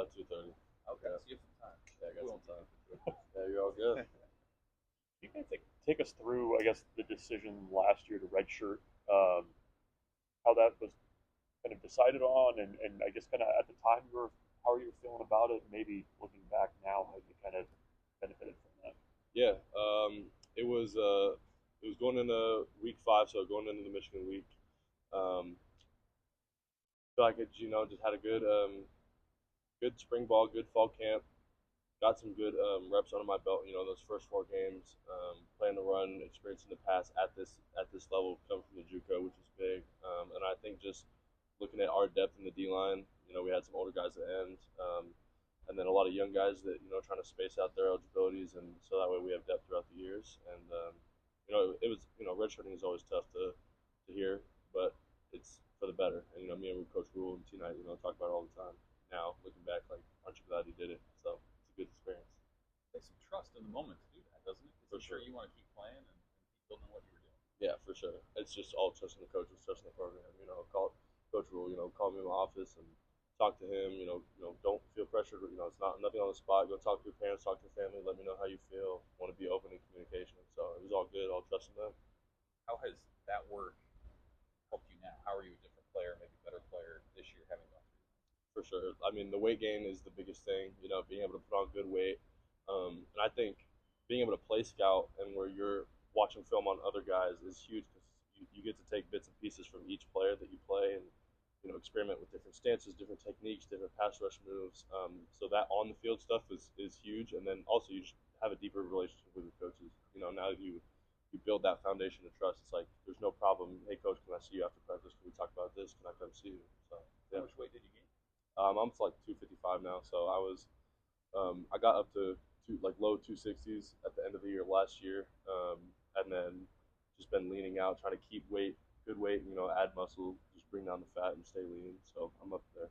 2:30. Okay, Yeah. so you have some time. Yeah, I got We some won't time. keep you. Yeah, you're all good. You can take us through, I guess, the decision last year to redshirt, how that was kind of decided on, and I guess kind of at the time how are you feeling about it? Maybe looking back now, how you kind of benefited from that. Yeah, it was going into week 5, so going into the Michigan week. Um, feel like it, just had a good spring ball, good fall camp. Got some good reps under my belt. Those first 4 games, playing the run, experiencing the pass at this level, coming from the JUCO, which is big. And I think just looking at our depth in the D line, we had some older guys at end, and then a lot of young guys that trying to space out their eligibilities, and so that way we have depth throughout the years. And it was redshirting is always tough to hear, but it's for the better. And me and Coach Rule and T Knight, talk about it all the time. Now looking back, like, aren't you glad he did it? So it's a good experience. Takes some trust in the moment to do that, doesn't it? Because For I'm sure sure. you want to keep playing and keep building what you were doing. Yeah, for sure. It's just all trusting the coaches, trusting the program. Call Coach Rule. Call me in my office and talk to him. Don't feel pressured. It's not nothing on the spot. Go talk to your parents, talk to your family. Let me know how you feel. Want to be open in communication. So it was all good. All trusting them. How has that work helped you now? How are you a different player, maybe better player this year, having gone through that? For sure. I mean, the weight gain is the biggest thing. Being able to put on good weight, and I think being able to play scout and where you're watching film on other guys is huge because you get to take bits and pieces from each player that you play and experiment with different stances, different techniques, different pass rush moves. So that on the field stuff is huge, and then also you just have a deeper relationship with your coaches. Now you build that foundation of trust. It's like there's no problem. Hey, coach, can I see you after practice? Can we talk about this? Can I come see you? So How yeah. much weight did you gain? I'm to like 255 now, so I got up to low 260s at the end of the year last year, and then just been leaning out, trying to keep weight, good weight, add muscle, just bring down the fat and stay lean. So I'm up there.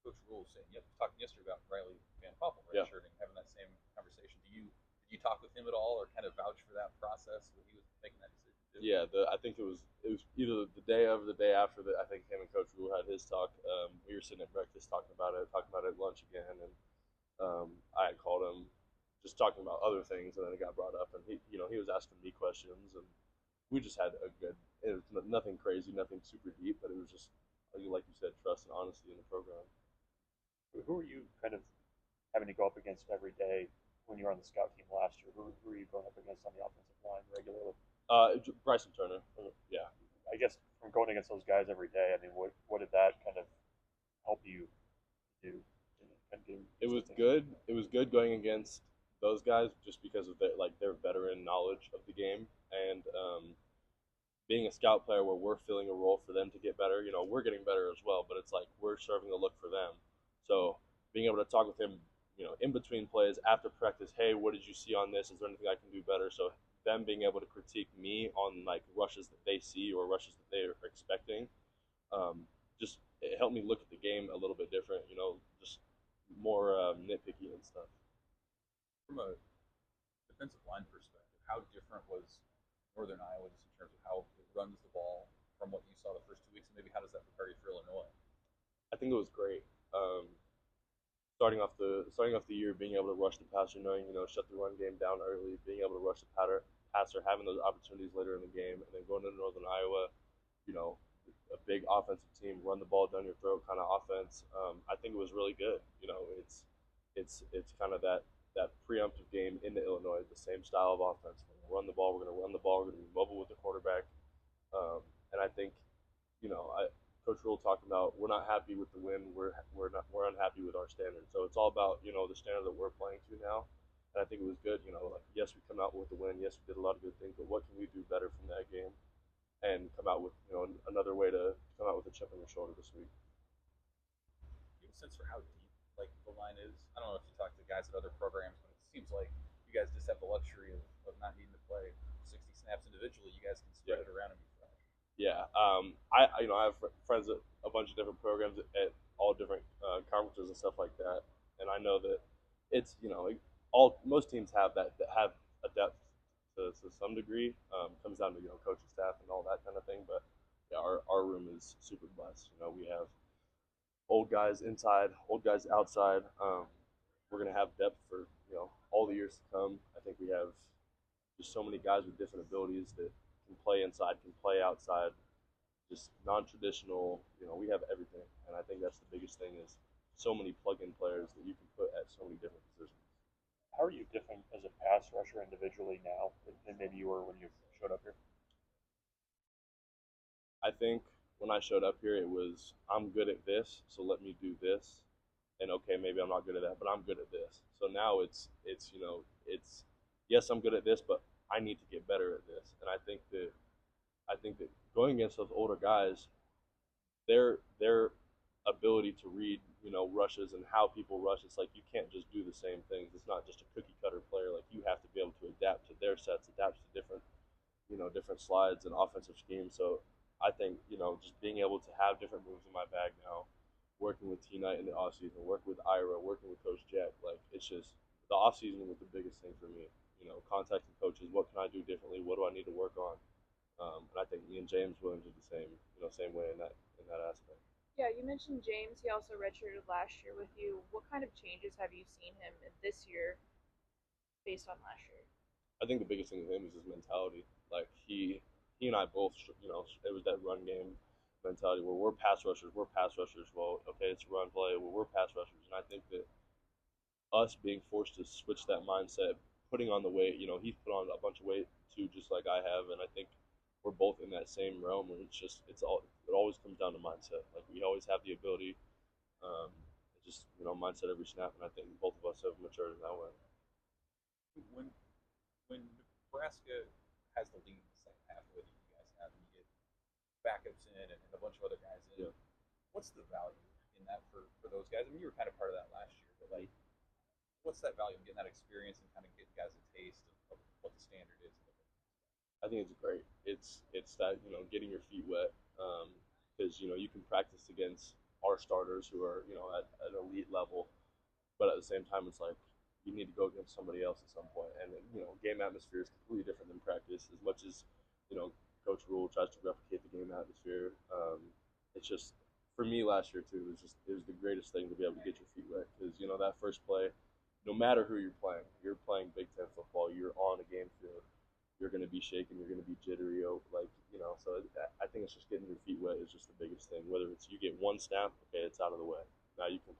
Coach Rule was saying, you talking yesterday about Riley Van Poppel Yeah. redshirting, having that same conversation. Did you talk with him at all, or kind of vouch for that process when he was making that decision? Yeah, I think it was either the day of or the day after that. I think him and Coach Rule had his talk. We were sitting at breakfast talking about it at lunch again, and I had called him just talking about other things, and then it got brought up, and he was asking me questions, and we just had a good. It was nothing crazy, nothing super deep, but it was just like you said, trust and honesty in the program. Who are you kind of having to go up against every day when you were on the scout team last year? Who were you going up against on the offensive line regularly? Bryson Turner. Yeah. I guess from going against those guys every day, I mean, what did that kind of help you do? It was good. It was good going against those guys just because of their veteran knowledge of the game, and being a scout player where we're filling a role for them to get better. We're getting better as well, but it's like we're serving the look for them. So being able to talk with him, in between plays after practice, hey, what did you see on this? Is there anything I can do better? So them being able to critique me on like rushes that they see or rushes that they are expecting, just it helped me look at the game a little bit different. Just more nitpicky and stuff. From a defensive line perspective, how different was Northern Iowa just in terms of how it runs the ball from what you saw the first 2 weeks, and maybe how does that prepare you for Illinois? I think it was great. Starting off the year, being able to rush the passer, knowing shut the run game down early, being able to rush the passer, having those opportunities later in the game, and then going to Northern Iowa, you know, a big offensive team, run the ball down your throat kind of offense. I think it was really good. It's kind of that preemptive game into Illinois, the same style of offense. We're gonna run the ball. We're going to run the ball. We're going to be mobile with the quarterback. And I think, Coach Rule talked about we're not happy with the win. We're unhappy with our standard. So it's all about the standard that we're playing to now. And I think it was good. Like, yes, we come out with the win. Yes, we did a lot of good things. But what can we do better from that game? And come out with another way to come out with a chip on your shoulder this week. Do you have a sense for how deep like the line is? I don't know if you talk to guys at other programs, but it seems like you guys just have the luxury of not needing to play 60 snaps individually. You guys can spread it around and be fresh. Yeah, I have friends at a bunch of different programs at all different conferences and stuff like that, and I know that it's most teams have that have a depth to some degree. Comes down to coaching staff and all that kind of thing, but yeah, our room is super blessed. We have old guys inside, old guys outside. We're gonna have depth for all the years to come. I think we have just so many guys with different abilities that can play inside, can play outside, just non-traditional. We have everything, and I think that's the biggest thing is so many plug-in players that you can put at so many different positions. How are you different as a pass rusher individually now than maybe you were when you showed up here? I think when I showed up here, it was I'm good at this, so let me do this, and okay, maybe I'm not good at that, but I'm good at this. So now it's yes, I'm good at this, but I need to get better at this, and I think that going against those older guys, their ability to read rushes and how people rush, it's like you can't just do the same things. It's not just a cookie cutter player. Like you have to be able to adapt to their sets, adapt to different slides and offensive schemes. So I think just being able to have different moves in my bag now, working with T Knight in the off season, working with Ira, working with Coach Jack, like it's just the off season was the biggest thing for me. Contacting coaches, what can I do differently? What do I need to work on? And I think me and James Williams did the same way in that aspect. Yeah, you mentioned James. He also redshirted last year with you. What kind of changes have you seen him in this year based on last year? I think the biggest thing with him is his mentality. Like he and I both, it was that run game mentality where we're pass rushers. We're pass rushers. Well, okay, it's run play. Well, we're pass rushers, and I think that us being forced to switch that mindset, putting on the weight, he's put on a bunch of weight too, just like I have, and I think we're both in that same realm where it always comes down to mindset. Like we always have the ability, it's just mindset every snap, and I think both of us have matured in that way. When Nebraska has the lead in the second half, the way that you guys have, and you get backups in and a bunch of other guys in, Yeah. what's the value in that for those guys? I mean, you were kind of part of that last year, but like, what's that value of getting that experience and kind of getting guys a taste of what the standard is? I think it's great. It's that getting your feet wet, because you can practice against our starters who are at an elite level, but at the same time it's like you need to go against somebody else at some point, and game atmosphere is completely different than practice. As much as Coach Rule tries to replicate the game atmosphere, it's just for me last year too. It was the greatest thing to be able to get your feet wet because that first play, no matter who you're playing Big Ten football. You're on a game field. You're going to be shaking, you're going to be jittery, so I think it's just getting your feet wet is just the biggest thing. Whether it's you get one snap, okay, it's out of the way. Now you can